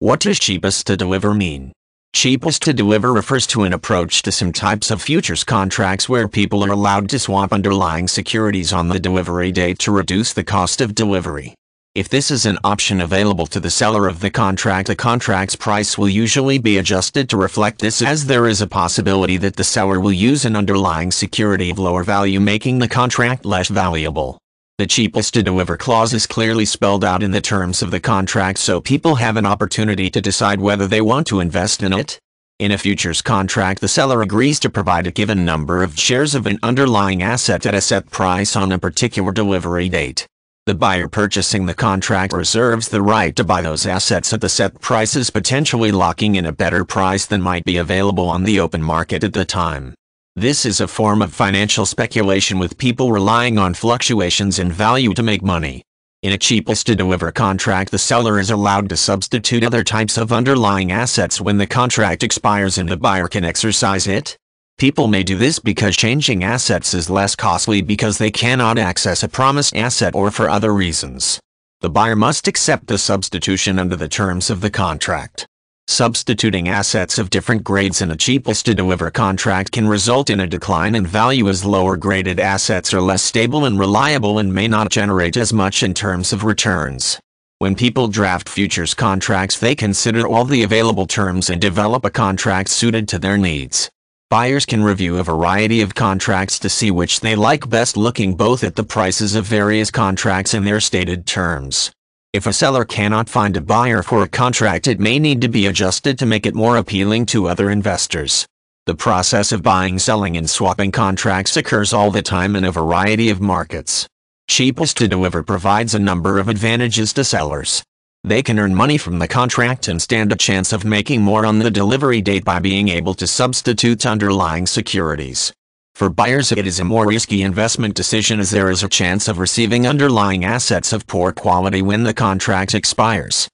What does cheapest to deliver mean? Cheapest to deliver refers to an approach to some types of futures contracts where people are allowed to swap underlying securities on the delivery date to reduce the cost of delivery. If this is an option available to the seller of the contract's price will usually be adjusted to reflect this, as there is a possibility that the seller will use an underlying security of lower value, making the contract less valuable. The cheapest to deliver clause is clearly spelled out in the terms of the contract, so people have an opportunity to decide whether they want to invest in it. In a futures contract, the seller agrees to provide a given number of shares of an underlying asset at a set price on a particular delivery date. The buyer purchasing the contract reserves the right to buy those assets at the set prices, potentially locking in a better price than might be available on the open market at the time. This is a form of financial speculation, with people relying on fluctuations in value to make money. In a cheapest to deliver contract, the seller is allowed to substitute other types of underlying assets when the contract expires and the buyer can exercise it. People may do this because changing assets is less costly because they cannot access a promised asset, or for other reasons. The buyer must accept the substitution under the terms of the contract. Substituting assets of different grades in a cheapest to deliver contract can result in a decline in value, as lower graded assets are less stable and reliable and may not generate as much in terms of returns. When people draft futures contracts, they consider all the available terms and develop a contract suited to their needs. Buyers can review a variety of contracts to see which they like best, looking both at the prices of various contracts and their stated terms. If a seller cannot find a buyer for a contract, it may need to be adjusted to make it more appealing to other investors. The process of buying, selling, and swapping contracts occurs all the time in a variety of markets. Cheapest to deliver provides a number of advantages to sellers. They can earn money from the contract and stand a chance of making more on the delivery date by being able to substitute underlying securities. For buyers, it is a more risky investment decision, as there is a chance of receiving underlying assets of poor quality when the contract expires.